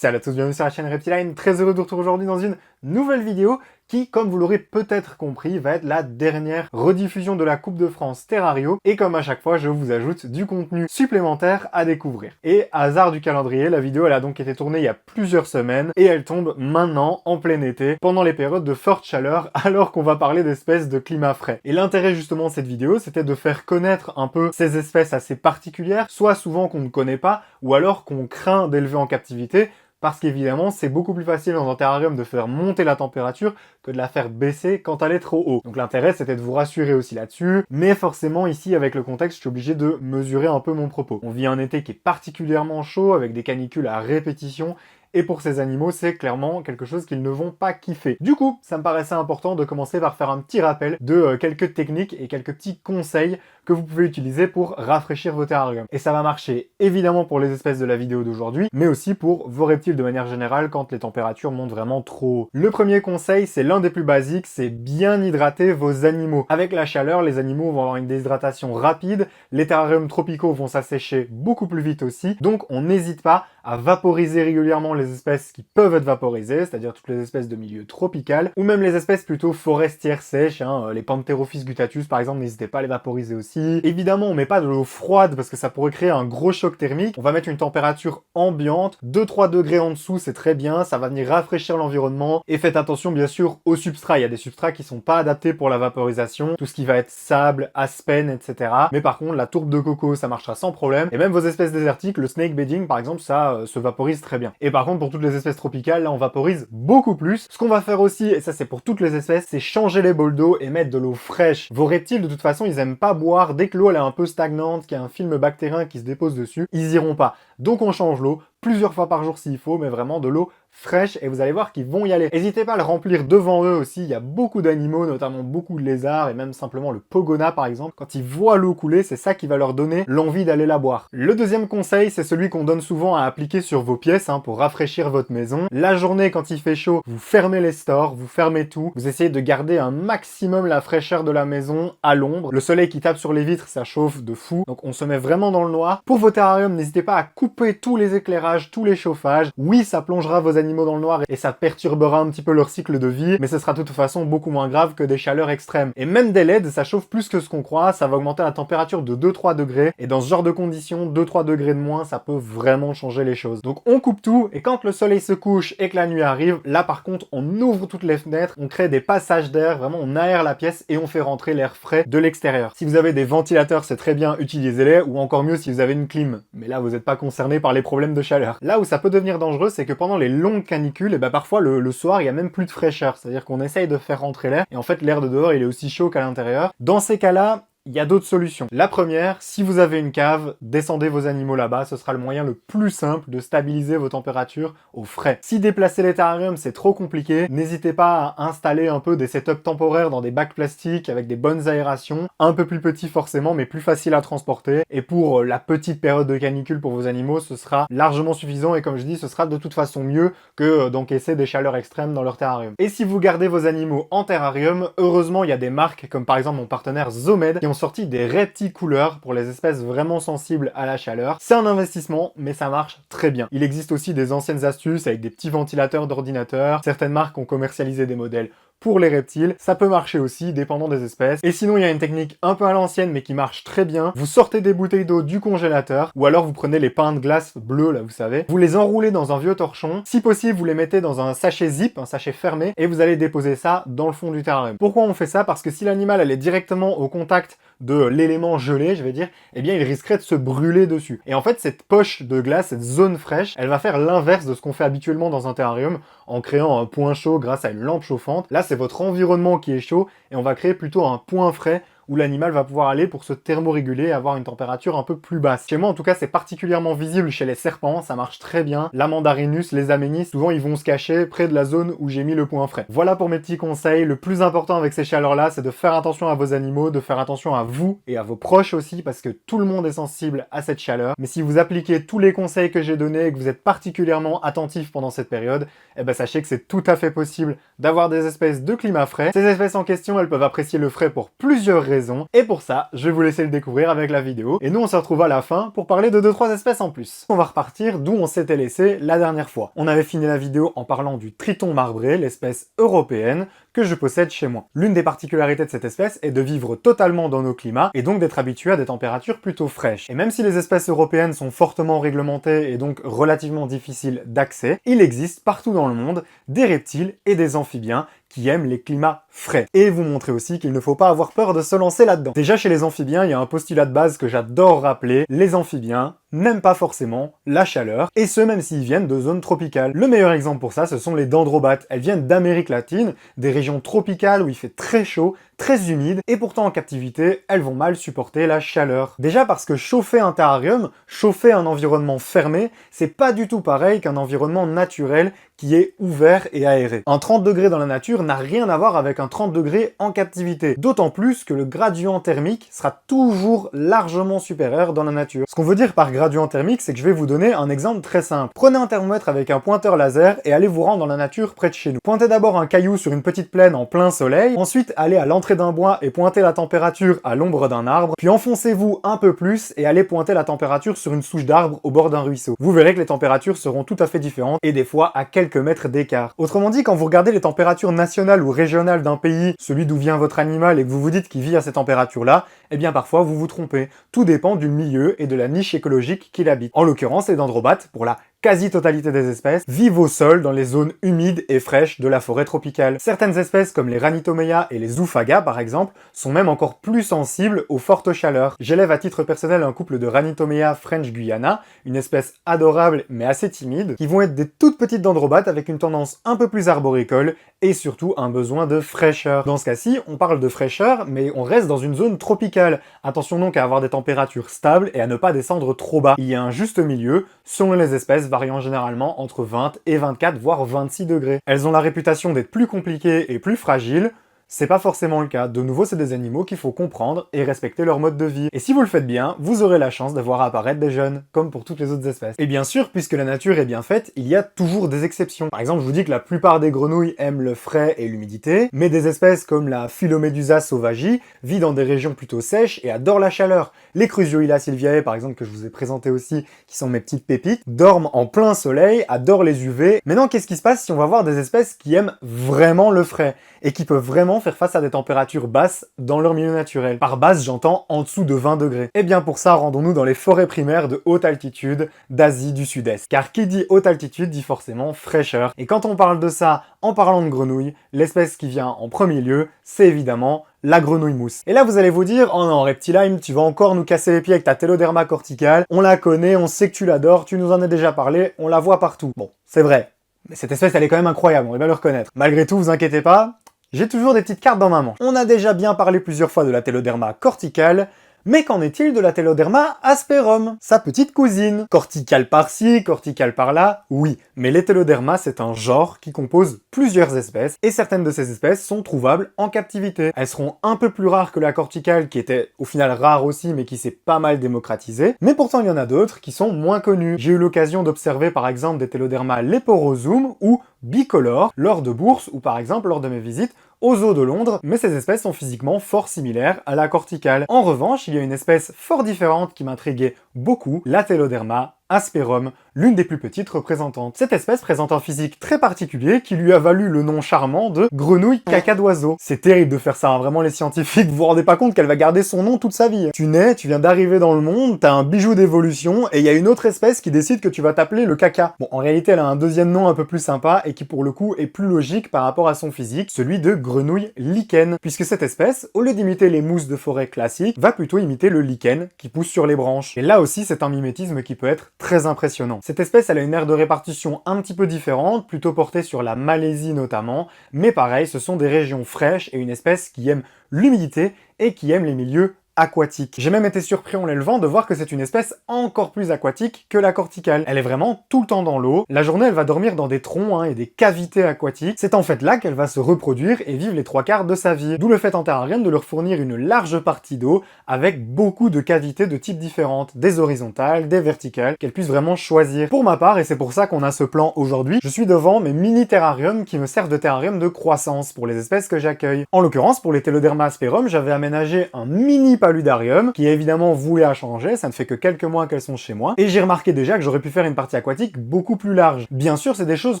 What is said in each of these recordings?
Salut à tous, bienvenue sur la chaîne Reptiline, très heureux de vous retrouver aujourd'hui dans une nouvelle vidéo qui, comme vous l'aurez peut-être compris, va être la dernière rediffusion de la Coupe de France Terrario, et comme à chaque fois, je vous ajoute du contenu supplémentaire à découvrir. Et hasard du calendrier, la vidéo elle a donc été tournée il y a plusieurs semaines, et elle tombe maintenant, en plein été, pendant les périodes de forte chaleur, alors qu'on va parler d'espèces de climat frais. Et l'intérêt justement de cette vidéo, c'était de faire connaître un peu ces espèces assez particulières, soit souvent qu'on ne connaît pas, ou alors qu'on craint d'élever en captivité, parce qu'évidemment, c'est beaucoup plus facile dans un terrarium de faire monter la température que de la faire baisser quand elle est trop haut. Donc l'intérêt, c'était de vous rassurer aussi là-dessus, mais forcément, ici, avec le contexte, je suis obligé de mesurer un peu mon propos. On vit un été qui est particulièrement chaud, avec des canicules à répétition, et pour ces animaux, c'est clairement quelque chose qu'ils ne vont pas kiffer. Du coup, ça me paraissait important de commencer par faire un petit rappel de quelques techniques et quelques petits conseils que vous pouvez utiliser pour rafraîchir vos terrariums. Et ça va marcher évidemment pour les espèces de la vidéo d'aujourd'hui, mais aussi pour vos reptiles de manière générale quand les températures montent vraiment trop haut. Le premier conseil, c'est l'un des plus basiques, c'est bien hydrater vos animaux. Avec la chaleur, les animaux vont avoir une déshydratation rapide, les terrariums tropicaux vont s'assécher beaucoup plus vite aussi, donc on n'hésite pas à vaporiser régulièrement les espèces qui peuvent être vaporisées, c'est-à-dire toutes les espèces de milieu tropical, ou même les espèces plutôt forestières sèches, les Pantherophis guttatus par exemple, n'hésitez pas à les vaporiser aussi. Évidemment, on met pas de l'eau froide parce que ça pourrait créer un gros choc thermique, on va mettre une température ambiante, 2-3 degrés en dessous, c'est très bien, ça va venir rafraîchir l'environnement, et faites attention bien sûr aux substrats, il y a des substrats qui sont pas adaptés pour la vaporisation, tout ce qui va être sable, aspen, etc. Mais par contre, la tourbe de coco, ça marchera sans problème, et même vos espèces désertiques, le snake bedding par exemple, ça se vaporise très bien. Et par contre, pour toutes les espèces tropicales, là on vaporise beaucoup plus. Ce qu'on va faire aussi, et ça c'est pour toutes les espèces, c'est changer les bols d'eau et mettre de l'eau fraîche. Vos reptiles, de toute façon, ils aiment pas boire. Dès que l'eau elle est un peu stagnante, qu'il y a un film bactérien qui se dépose dessus, ils iront pas. Donc on change l'eau plusieurs fois par jour s'il faut, mais vraiment de l'eau fraîche, et vous allez voir qu'ils vont y aller. N'hésitez pas à le remplir devant eux aussi, il y a beaucoup d'animaux, notamment beaucoup de lézards, et même simplement le pogona par exemple, quand ils voient l'eau couler, c'est ça qui va leur donner l'envie d'aller la boire. Le deuxième conseil, c'est celui qu'on donne souvent à appliquer sur vos pièces, pour rafraîchir votre maison. La journée, quand il fait chaud, vous fermez les stores, vous fermez tout, vous essayez de garder un maximum la fraîcheur de la maison à l'ombre. Le soleil qui tape sur les vitres, ça chauffe de fou, donc on se met vraiment dans le noir. Pour vos terrariums, n'hésitez pas à couper tous les éclairages, tous les chauffages. Oui, ça plongera vos animaux dans le noir et ça perturbera un petit peu leur cycle de vie, mais ce sera de toute façon beaucoup moins grave que des chaleurs extrêmes. Et même des LED, ça chauffe plus que ce qu'on croit, ça va augmenter la température de 2-3 degrés, et dans ce genre de conditions, 2-3 degrés de moins, ça peut vraiment changer les choses. Donc on coupe tout, et quand le soleil se couche et que la nuit arrive, là par contre, on ouvre toutes les fenêtres, on crée des passages d'air, vraiment on aère la pièce et on fait rentrer l'air frais de l'extérieur. Si vous avez des ventilateurs, c'est très bien, utilisez-les, ou encore mieux si vous avez une clim. Mais là, vous n'êtes pas concerné par les problèmes de chaleur. Là où ça peut devenir dangereux, c'est que pendant les longues canicules, et parfois le soir, il y a même plus de fraîcheur. C'est-à-dire qu'on essaye de faire rentrer l'air, et en fait, l'air de dehors, il est aussi chaud qu'à l'intérieur. Dans ces cas-là, il y a d'autres solutions. La première, si vous avez une cave, descendez vos animaux là-bas, ce sera le moyen le plus simple de stabiliser vos températures au frais. Si déplacer les terrariums c'est trop compliqué, n'hésitez pas à installer un peu des setups temporaires dans des bacs plastiques avec des bonnes aérations, un peu plus petits forcément, mais plus faciles à transporter. Et pour la petite période de canicule pour vos animaux, ce sera largement suffisant, et comme je dis, ce sera de toute façon mieux que d'encaisser des chaleurs extrêmes dans leur terrarium. Et si vous gardez vos animaux en terrarium, heureusement il y a des marques comme par exemple mon partenaire Zomed qui ont sorti des reptiles couleurs pour les espèces vraiment sensibles à la chaleur. C'est un investissement, mais ça marche très bien. Il existe aussi des anciennes astuces avec des petits ventilateurs d'ordinateur. Certaines marques ont commercialisé des modèles pour les reptiles, ça peut marcher aussi, dépendant des espèces. Et sinon, il y a une technique un peu à l'ancienne, mais qui marche très bien. Vous sortez des bouteilles d'eau du congélateur, ou alors vous prenez les pains de glace bleus, là, vous savez. Vous les enroulez dans un vieux torchon. Si possible, vous les mettez dans un sachet zip, un sachet fermé, et vous allez déposer ça dans le fond du terrarium. Pourquoi on fait ça? Parce que si l'animal, elle est directement au contact de l'élément gelé, je vais dire, eh bien, il risquerait de se brûler dessus. Et en fait, cette poche de glace, cette zone fraîche, elle va faire l'inverse de ce qu'on fait habituellement dans un terrarium, en créant un point chaud grâce à une lampe chauffante. Là, c'est votre environnement qui est chaud, et on va créer plutôt un point frais où l'animal va pouvoir aller pour se thermoréguler et avoir une température un peu plus basse. Chez moi, en tout cas, c'est particulièrement visible chez les serpents, ça marche très bien. La mandarinus, les aménis, souvent ils vont se cacher près de la zone où j'ai mis le point frais. Voilà pour mes petits conseils. Le plus important avec ces chaleurs-là, c'est de faire attention à vos animaux, de faire attention à vous et à vos proches aussi, parce que tout le monde est sensible à cette chaleur. Mais si vous appliquez tous les conseils que j'ai donnés et que vous êtes particulièrement attentif pendant cette période, sachez que c'est tout à fait possible d'avoir des espèces de climat frais. Ces espèces en question, elles peuvent apprécier le frais pour plusieurs raisons. raison, et pour ça, je vais vous laisser le découvrir avec la vidéo, et nous on se retrouve à la fin pour parler de 2-3 espèces en plus. On va repartir d'où on s'était laissé la dernière fois. On avait fini la vidéo en parlant du triton marbré, l'espèce européenne, que je possède chez moi. L'une des particularités de cette espèce est de vivre totalement dans nos climats, et donc d'être habituée à des températures plutôt fraîches. Et même si les espèces européennes sont fortement réglementées et donc relativement difficiles d'accès, il existe partout dans le monde des reptiles et des amphibiens qui aiment les climats frais. Et vous montrer aussi qu'il ne faut pas avoir peur de se lancer là-dedans. Déjà chez les amphibiens, il y a un postulat de base que j'adore rappeler, les amphibiens n'aiment pas forcément la chaleur, et ce même s'ils viennent de zones tropicales. Le meilleur exemple pour ça, ce sont les dendrobates. Elles viennent d'Amérique latine, des régions tropicales où il fait très chaud, très humide, et pourtant en captivité, elles vont mal supporter la chaleur. Déjà parce que chauffer un terrarium, chauffer un environnement fermé, c'est pas du tout pareil qu'un environnement naturel qui est ouvert et aéré. Un 30 degrés dans la nature n'a rien à voir avec un 30 degrés en captivité, d'autant plus que le gradient thermique sera toujours largement supérieur dans la nature. Ce qu'on veut dire par gradient thermique, c'est que je vais vous donner un exemple très simple. Prenez un thermomètre avec un pointeur laser et allez vous rendre dans la nature près de chez nous. Pointez d'abord un caillou sur une petite plaine en plein soleil, ensuite allez à l'entrée d'un bois et pointez la température à l'ombre d'un arbre, puis enfoncez-vous un peu plus et allez pointer la température sur une souche d'arbre au bord d'un ruisseau. Vous verrez que les températures seront tout à fait différentes et des fois à quelques mètres d'écart. Autrement dit, quand vous regardez les températures nationales ou régionales d'un pays, celui d'où vient votre animal et que vous vous dites qu'il vit à ces températures-là, eh bien parfois vous vous trompez. Tout dépend du milieu et de la niche écologique qu'il habite. En l'occurrence, les dendrobates, pour la quasi-totalité des espèces, vivent au sol dans les zones humides et fraîches de la forêt tropicale. Certaines espèces comme les Ranitomea et les Zoophaga par exemple, sont même encore plus sensibles aux fortes chaleurs. J'élève à titre personnel un couple de Ranitomea French Guyana, une espèce adorable mais assez timide, qui vont être des toutes petites dendrobates avec une tendance un peu plus arboricole et surtout un besoin de fraîcheur. Dans ce cas-ci, on parle de fraîcheur, mais on reste dans une zone tropicale. Attention donc à avoir des températures stables et à ne pas descendre trop bas. Il y a un juste milieu, selon les espèces, variant généralement entre 20 et 24 voire 26 degrés. Elles ont la réputation d'être plus compliquées et plus fragiles. C'est pas forcément le cas. De nouveau, c'est des animaux qu'il faut comprendre et respecter leur mode de vie. Et si vous le faites bien, vous aurez la chance de voir apparaître des jeunes, comme pour toutes les autres espèces. Et bien sûr, puisque la nature est bien faite, il y a toujours des exceptions. Par exemple, je vous dis que la plupart des grenouilles aiment le frais et l'humidité, mais des espèces comme la Philomédusa sauvagi vit dans des régions plutôt sèches et adore la chaleur. Les Crusioila sylviae, par exemple, que je vous ai présenté aussi, qui sont mes petites pépites, dorment en plein soleil, adorent les UV. Maintenant, qu'est-ce qui se passe si on va voir des espèces qui aiment vraiment le frais et qui peuvent vraiment faire face à des températures basses dans leur milieu naturel? Par basse, j'entends en dessous de 20 degrés. Et bien pour ça, rendons-nous dans les forêts primaires de haute altitude d'Asie du Sud-Est. Car qui dit haute altitude dit forcément fraîcheur. Et quand on parle de ça en parlant de grenouille, l'espèce qui vient en premier lieu, c'est évidemment la grenouille mousse. Et là vous allez vous dire, oh non Reptilime, tu vas encore nous casser les pieds avec ta Teloderma corticale, on la connaît, on sait que tu l'adores, tu nous en as déjà parlé, on la voit partout. Bon, c'est vrai, mais cette espèce elle est quand même incroyable, on va bien le reconnaître. Malgré tout, vous inquiétez pas, j'ai toujours des petites cartes dans ma manche. On a déjà bien parlé plusieurs fois de la Teloderma corticale, mais qu'en est-il de la Teloderma asperum, sa petite cousine? Corticale par-ci, corticale par-là, oui, mais les Teloderma c'est un genre qui compose plusieurs espèces, et certaines de ces espèces sont trouvables en captivité. Elles seront un peu plus rares que la corticale, qui était au final rare aussi, mais qui s'est pas mal démocratisée, mais pourtant il y en a d'autres qui sont moins connues. J'ai eu l'occasion d'observer par exemple des Teloderma leporosum ou bicolores lors de bourses, ou par exemple lors de mes visites aux zoos de Londres, mais ces espèces sont physiquement fort similaires à la corticale. En revanche, il y a une espèce fort différente qui m'intriguait beaucoup, la Teloderma asperum, l'une des plus petites représentantes. Cette espèce présente un physique très particulier qui lui a valu le nom charmant de grenouille caca d'oiseau. C'est terrible de faire ça, hein. Vraiment les scientifiques, vous vous rendez pas compte qu'elle va garder son nom toute sa vie. Tu nais, tu viens d'arriver dans le monde, t'as un bijou d'évolution, et il y a une autre espèce qui décide que tu vas t'appeler le caca. Bon, en réalité, elle a un deuxième nom un peu plus sympa, et qui pour le coup est plus logique par rapport à son physique, celui de grenouille lichen, puisque cette espèce, au lieu d'imiter les mousses de forêt classiques, va plutôt imiter le lichen qui pousse sur les branches. Et là aussi, c'est un mimétisme qui peut être très impressionnant. Cette espèce, elle a une aire de répartition un petit peu différente, plutôt portée sur la Malaisie notamment, mais pareil, ce sont des régions fraîches et une espèce qui aime l'humidité et qui aime les milieux aquatique. J'ai même été surpris en l'élevant de voir que c'est une espèce encore plus aquatique que la corticale. Elle est vraiment tout le temps dans l'eau. La journée, elle va dormir dans des troncs et des cavités aquatiques. C'est en fait là qu'elle va se reproduire et vivre les 3/4 de sa vie. D'où le fait en terrarium de leur fournir une large partie d'eau avec beaucoup de cavités de types différentes, des horizontales, des verticales, qu'elle puisse vraiment choisir. Pour ma part, et c'est pour ça qu'on a ce plan aujourd'hui, je suis devant mes mini terrariums qui me servent de terrarium de croissance pour les espèces que j'accueille. En l'occurrence, pour les Teloderma asperum, j'avais aménagé un mini paludarium qui est évidemment voué à changer, ça ne fait que quelques mois qu'elles sont chez moi, et j'ai remarqué déjà que j'aurais pu faire une partie aquatique beaucoup plus large. Bien sûr, c'est des choses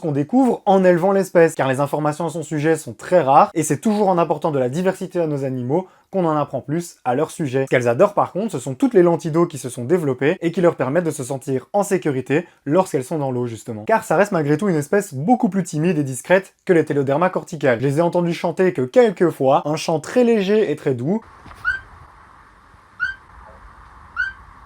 qu'on découvre en élevant l'espèce, car les informations à son sujet sont très rares, et c'est toujours en apportant de la diversité à nos animaux qu'on en apprend plus à leur sujet. Ce qu'elles adorent par contre, ce sont toutes les lentilles d'eau qui se sont développées et qui leur permettent de se sentir en sécurité lorsqu'elles sont dans l'eau justement. Car ça reste malgré tout une espèce beaucoup plus timide et discrète que les Teloderma corticales. Je les ai entendus chanter que quelques fois, un chant très léger et très doux.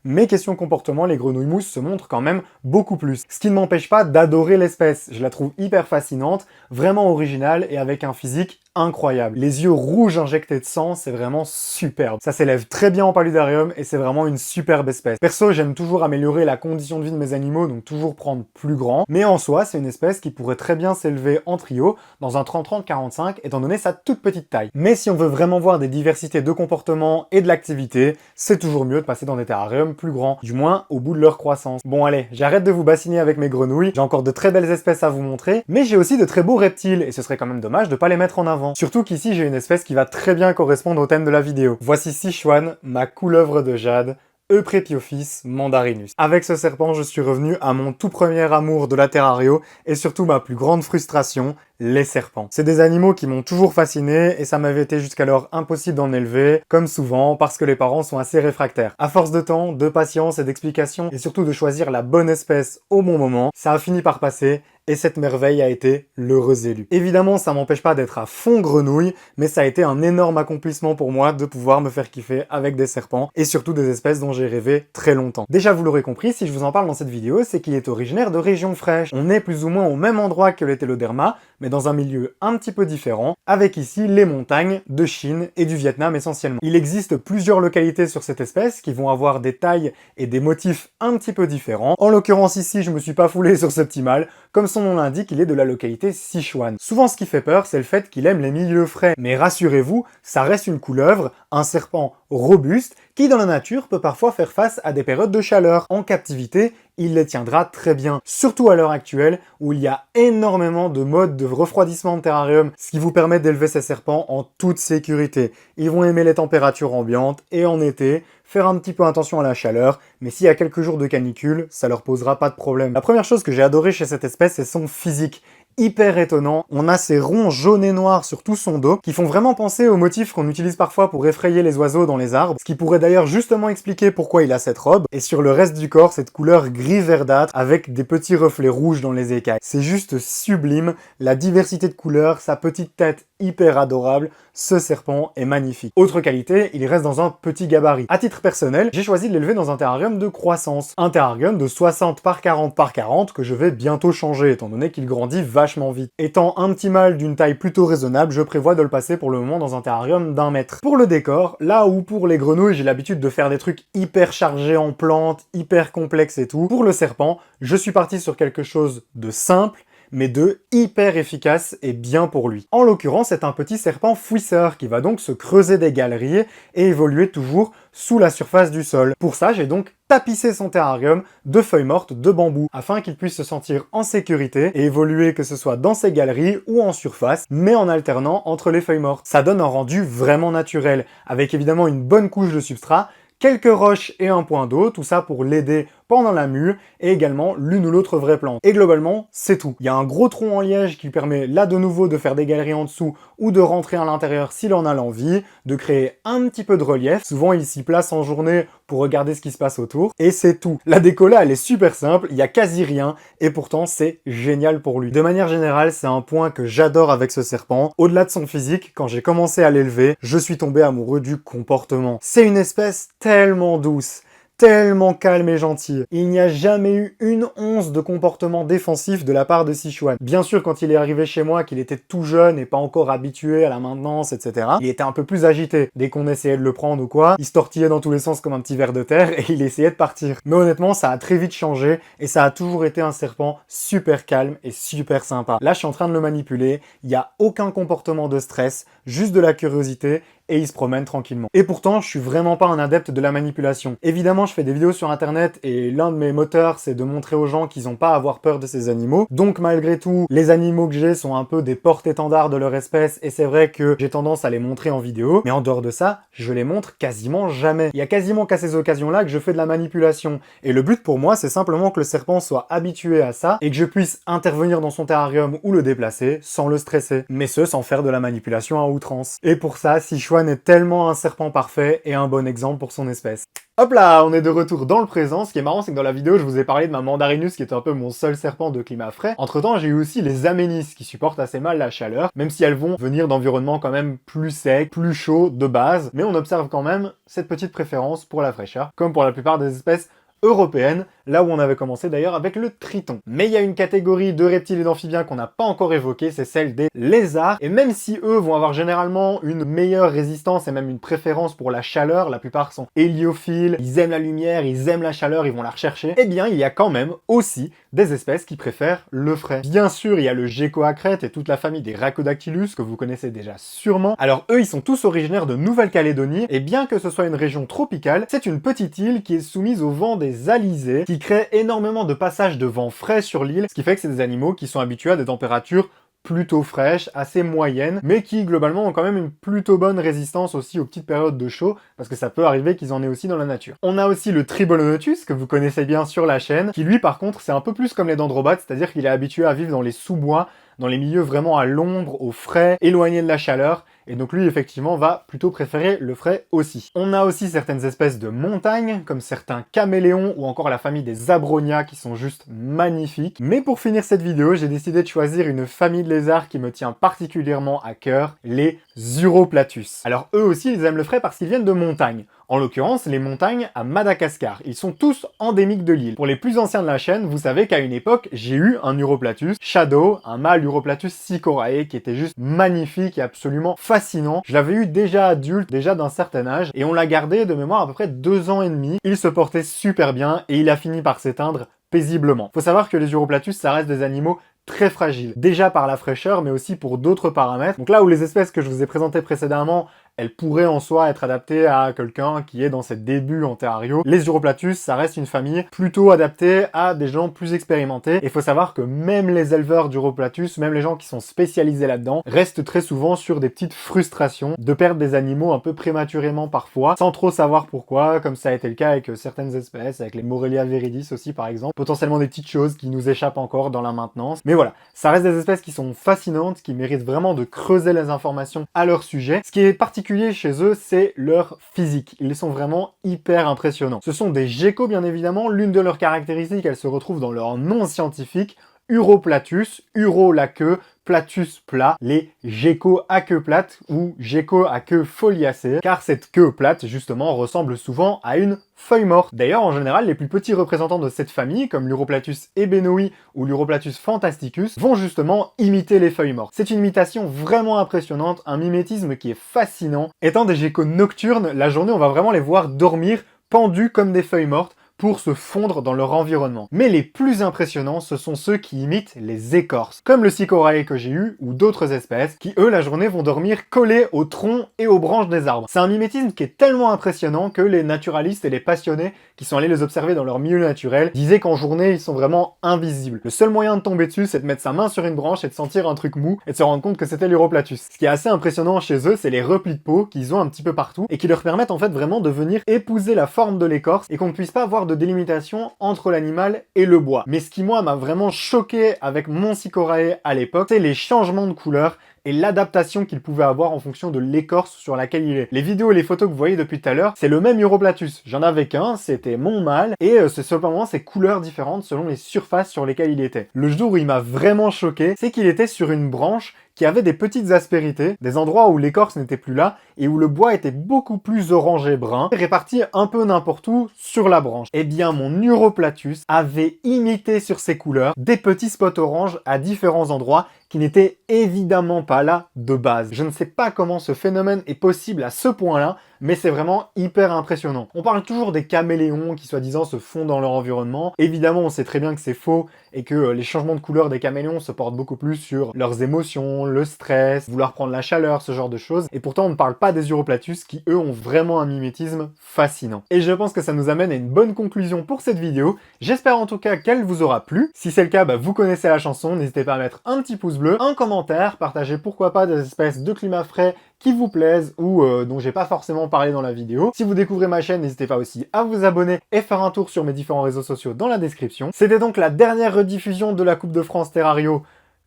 Mais question comportement, les grenouilles mousses se montrent quand même beaucoup plus. Ce qui ne m'empêche pas d'adorer l'espèce. Je la trouve hyper fascinante, vraiment originale et avec un physique incroyable. Les yeux rouges injectés de sang, c'est vraiment superbe. Ça s'élève très bien en paludarium et c'est vraiment une superbe espèce. Perso, j'aime toujours améliorer la condition de vie de mes animaux, donc toujours prendre plus grand. Mais en soi, c'est une espèce qui pourrait très bien s'élever en trio dans un 30-30-45 étant donné sa toute petite taille. Mais si on veut vraiment voir des diversités de comportement et de l'activité, c'est toujours mieux de passer dans des terrariums plus grands, du moins au bout de leur croissance. Bon allez, j'arrête de vous bassiner avec mes grenouilles, j'ai encore de très belles espèces à vous montrer, mais j'ai aussi de très beaux reptiles et ce serait quand même dommage de pas les mettre en avant. Surtout qu'ici j'ai une espèce qui va très bien correspondre au thème de la vidéo. Voici Sichuan, ma couleuvre de jade, Euprepiophis mandarinus. Avec ce serpent, je suis revenu à mon tout premier amour de la terrario et surtout ma plus grande frustration, les serpents. C'est des animaux qui m'ont toujours fasciné et ça m'avait été jusqu'alors impossible d'en élever, comme souvent parce que les parents sont assez réfractaires. À force de temps, de patience et d'explication et surtout de choisir la bonne espèce au bon moment, ça a fini par passer et cette merveille a été l'heureux élu. Évidemment, ça m'empêche pas d'être à fond grenouille, mais ça a été un énorme accomplissement pour moi de pouvoir me faire kiffer avec des serpents, et surtout des espèces dont j'ai rêvé très longtemps. Déjà, vous l'aurez compris, si je vous en parle dans cette vidéo, c'est qu'il est originaire de régions fraîches. On est plus ou moins au même endroit que les Teloderma, mais dans un milieu un petit peu différent, avec ici les montagnes de Chine et du Vietnam essentiellement. Il existe plusieurs localités sur cette espèce qui vont avoir des tailles et des motifs un petit peu différents. En l'occurrence ici, je me suis pas foulé sur ce petit mâle, comme son nom l'indique, il est de la localité Sichuan. Souvent ce qui fait peur, c'est le fait qu'il aime les milieux frais. Mais rassurez-vous, ça reste une couleuvre, un serpent robuste, qui dans la nature peut parfois faire face à des périodes de chaleur. En captivité, il les tiendra très bien. Surtout à l'heure actuelle, où il y a énormément de modes de refroidissement de terrarium, ce qui vous permet d'élever ces serpents en toute sécurité. Ils vont aimer les températures ambiantes, et en été, faire un petit peu attention à la chaleur, mais s'il y a quelques jours de canicule, ça leur posera pas de problème. La première chose que j'ai adoré chez cette espèce, c'est son physique. Hyper étonnant, on a ces ronds jaunes et noirs sur tout son dos qui font vraiment penser aux motifs qu'on utilise parfois pour effrayer les oiseaux dans les arbres, ce qui pourrait d'ailleurs justement expliquer pourquoi il a cette robe, et sur le reste du corps cette couleur gris verdâtre avec des petits reflets rouges dans les écailles. C'est juste sublime, la diversité de couleurs, sa petite tête hyper adorable, ce serpent est magnifique. Autre qualité, il reste dans un petit gabarit. À titre personnel, j'ai choisi de l'élever dans un terrarium de croissance. Un terrarium de 60 par 40 par 40 que je vais bientôt changer, étant donné qu'il grandit vachement vite. Étant un petit mâle d'une taille plutôt raisonnable, je prévois de le passer pour le moment dans un terrarium d'1 mètre. Pour le décor, là où pour les grenouilles, j'ai l'habitude de faire des trucs hyper chargés en plantes, hyper complexes et tout, pour le serpent, je suis parti sur quelque chose de simple, mais de hyper efficace et bien pour lui. En l'occurrence, c'est un petit serpent fouisseur qui va donc se creuser des galeries et évoluer toujours sous la surface du sol. Pour ça, j'ai donc tapissé son terrarium de feuilles mortes de bambou afin qu'il puisse se sentir en sécurité et évoluer que ce soit dans ses galeries ou en surface, mais en alternant entre les feuilles mortes. Ça donne un rendu vraiment naturel, avec évidemment une bonne couche de substrat, quelques roches et un point d'eau, tout ça pour l'aider pendant la mue, et également l'une ou l'autre vraie plante. Et globalement, c'est tout. Il y a un gros tronc en liège qui permet là de nouveau de faire des galeries en dessous ou de rentrer à l'intérieur s'il en a l'envie, de créer un petit peu de relief. Souvent, il s'y place en journée pour regarder ce qui se passe autour, et c'est tout. La déco là, elle est super simple, il y a quasi rien, et pourtant c'est génial pour lui. De manière générale, c'est un point que j'adore avec ce serpent. Au-delà de son physique, quand j'ai commencé à l'élever, je suis tombé amoureux du comportement. C'est une espèce tellement douce, tellement calme et gentil. Il n'y a jamais eu une once de comportement défensif de la part de Sichuan. Bien sûr, quand il est arrivé chez moi, qu'il était tout jeune et pas encore habitué à la maintenance, etc., il était un peu plus agité. Dès qu'on essayait de le prendre ou quoi, il se tortillait dans tous les sens comme un petit ver de terre et il essayait de partir. Mais honnêtement, ça a très vite changé et ça a toujours été un serpent super calme et super sympa. Là, je suis en train de le manipuler, il n'y a aucun comportement de stress, juste de la curiosité et il se promène tranquillement. Et pourtant, je suis vraiment pas un adepte de la manipulation. Évidemment, je fais des vidéos sur internet et l'un de mes moteurs, c'est de montrer aux gens qu'ils n'ont pas à avoir peur de ces animaux. Donc malgré tout, les animaux que j'ai sont un peu des porte-étendards de leur espèce et c'est vrai que j'ai tendance à les montrer en vidéo. Mais en dehors de ça, je les montre quasiment jamais. Il y a quasiment qu'à ces occasions-là que je fais de la manipulation. Et le but pour moi, c'est simplement que le serpent soit habitué à ça et que je puisse intervenir dans son terrarium ou le déplacer sans le stresser. Mais ce, sans faire de la manipulation à outrance. Et pour ça, Sichuan est tellement un serpent parfait et un bon exemple pour son espèce. Hop là, on est de retour dans le présent. Ce qui est marrant, c'est que dans la vidéo, je vous ai parlé de ma Mandarinus qui est un peu mon seul serpent de climat frais. Entre-temps, j'ai eu aussi les Aménis qui supportent assez mal la chaleur, même si elles vont venir d'environnements quand même plus secs, plus chauds de base. Mais on observe quand même cette petite préférence pour la fraîcheur, comme pour la plupart des espèces européenne, là où on avait commencé d'ailleurs avec le triton. Mais il y a une catégorie de reptiles et d'amphibiens qu'on n'a pas encore évoquée, c'est celle des lézards, et même si eux vont avoir généralement une meilleure résistance et même une préférence pour la chaleur, la plupart sont héliophiles, ils aiment la lumière, ils aiment la chaleur, ils vont la rechercher, eh bien il y a quand même aussi des espèces qui préfèrent le frais. Bien sûr, il y a le gecko à crête et toute la famille des Rhacodactylus que vous connaissez déjà sûrement. Alors eux, ils sont tous originaires de Nouvelle-Calédonie, et bien que ce soit une région tropicale, c'est une petite île qui est soumise au vent des alizés, qui crée énormément de passages de vent frais sur l'île, ce qui fait que c'est des animaux qui sont habitués à des températures plutôt fraîches, assez moyennes, mais qui globalement ont quand même une plutôt bonne résistance aussi aux petites périodes de chaud, parce que ça peut arriver qu'ils en aient aussi dans la nature. On a aussi le Tribolonotus, que vous connaissez bien sur la chaîne, qui lui par contre c'est un peu plus comme les dendrobates, c'est-à-dire qu'il est habitué à vivre dans les sous-bois, dans les milieux vraiment à l'ombre, au frais, éloigné de la chaleur, et donc lui effectivement va plutôt préférer le frais aussi. On a aussi certaines espèces de montagne, comme certains caméléons ou encore la famille des abronia qui sont juste magnifiques. Mais pour finir cette vidéo, j'ai décidé de choisir une famille de lézards qui me tient particulièrement à cœur, les Uroplatus. Alors eux aussi ils aiment le frais parce qu'ils viennent de montagnes. En l'occurrence, les montagnes à Madagascar. Ils sont tous endémiques de l'île. Pour les plus anciens de la chaîne, vous savez qu'à une époque, j'ai eu un Uroplatus Shadow, un mâle Uroplatus sycorae qui était juste magnifique et absolument fascinant. Je l'avais eu déjà adulte, déjà d'un certain âge, et on l'a gardé de mémoire à peu près 2 ans et demi. Il se portait super bien et il a fini par s'éteindre paisiblement. Faut savoir que les Uroplatus, ça reste des animaux très fragiles. Déjà par la fraîcheur, mais aussi pour d'autres paramètres. Donc là où les espèces que je vous ai présentées précédemment, elles pourraient en soi être adaptées à quelqu'un qui est dans ses débuts en terrario. Les Uroplatus, ça reste une famille plutôt adaptée à des gens plus expérimentés. Et il faut savoir que même les éleveurs d'Uroplatus, même les gens qui sont spécialisés là-dedans, restent très souvent sur des petites frustrations de perdre des animaux un peu prématurément parfois, sans trop savoir pourquoi, comme ça a été le cas avec certaines espèces, avec les Morelia viridis aussi par exemple. Potentiellement des petites choses qui nous échappent encore dans la maintenance. Mais voilà, ça reste des espèces qui sont fascinantes, qui méritent vraiment de creuser les informations à leur sujet. Ce qui est particulier chez eux, c'est leur physique. Ils sont vraiment hyper impressionnants. Ce sont des geckos, bien évidemment. L'une de leurs caractéristiques, elle se retrouve dans leur nom scientifique, Uroplatus, uro la queue, platus plat, les geckos à queue plate ou geckos à queue foliacée, car cette queue plate, justement, ressemble souvent à une feuille morte. D'ailleurs, en général, les plus petits représentants de cette famille, comme l'Uroplatus ebenoi ou l'Uroplatus fantasticus, vont justement imiter les feuilles mortes. C'est une imitation vraiment impressionnante, un mimétisme qui est fascinant. Étant des geckos nocturnes, la journée, on va vraiment les voir dormir pendus comme des feuilles mortes, pour se fondre dans leur environnement. Mais les plus impressionnants, ce sont ceux qui imitent les écorces, comme le Sycorae que j'ai eu, ou d'autres espèces, qui eux, la journée, vont dormir collés aux troncs et aux branches des arbres. C'est un mimétisme qui est tellement impressionnant que les naturalistes et les passionnés qui sont allés les observer dans leur milieu naturel disaient qu'en journée, ils sont vraiment invisibles. Le seul moyen de tomber dessus, c'est de mettre sa main sur une branche et de sentir un truc mou et de se rendre compte que c'était l'Uroplatus. Ce qui est assez impressionnant chez eux, c'est les replis de peau qu'ils ont un petit peu partout et qui leur permettent en fait vraiment de venir épouser la forme de l'écorce et qu'on ne puisse pas avoir de délimitation entre l'animal et le bois. Mais ce qui moi m'a vraiment choqué avec mon Sycorae à l'époque, c'est les changements de couleur et l'adaptation qu'il pouvait avoir en fonction de l'écorce sur laquelle il est. Les vidéos et les photos que vous voyez depuis tout à l'heure, c'est le même Uroplatus. J'en avais qu'un, c'était mon mâle, et c'est simplement ses couleurs différentes selon les surfaces sur lesquelles il était. Le jour où il m'a vraiment choqué, c'est qu'il était sur une branche qui avait des petites aspérités, des endroits où l'écorce n'était plus là et où le bois était beaucoup plus orangé brun, réparti un peu n'importe où sur la branche. Eh bien, mon Uroplatus avait imité sur ses couleurs des petits spots orange à différents endroits qui n'étaient évidemment pas là de base. Je ne sais pas comment ce phénomène est possible à ce point-là, mais c'est vraiment hyper impressionnant. On parle toujours des caméléons qui soi-disant se fondent dans leur environnement. Évidemment, on sait très bien que c'est faux et que les changements de couleur des caméléons se portent beaucoup plus sur leurs émotions, le stress, vouloir prendre la chaleur, ce genre de choses. Et pourtant, on ne parle pas des Uroplatus qui, eux, ont vraiment un mimétisme fascinant. Et je pense que ça nous amène à une bonne conclusion pour cette vidéo. J'espère en tout cas qu'elle vous aura plu. Si c'est le cas, vous connaissez la chanson, n'hésitez pas à mettre un petit pouce bleu, un commentaire, partagez pourquoi pas des espèces de climats frais qui vous plaisent ou dont j'ai pas forcément parlé dans la vidéo. Si vous découvrez ma chaîne, n'hésitez pas aussi à vous abonner et faire un tour sur mes différents réseaux sociaux dans la description. C'était donc la dernière rediffusion de la Coupe de France Terrario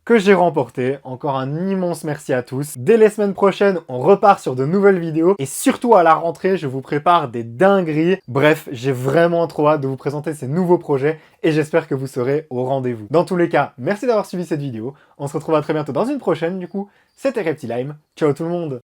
que j'ai remporté. Encore un immense merci à tous. Dès les semaines prochaines, on repart sur de nouvelles vidéos et surtout à la rentrée, je vous prépare des dingueries. Bref, j'ai vraiment trop hâte de vous présenter ces nouveaux projets et j'espère que vous serez au rendez-vous. Dans tous les cas, merci d'avoir suivi cette vidéo. On se retrouve à très bientôt dans une prochaine du coup. C'était Reptilime. Ciao tout le monde!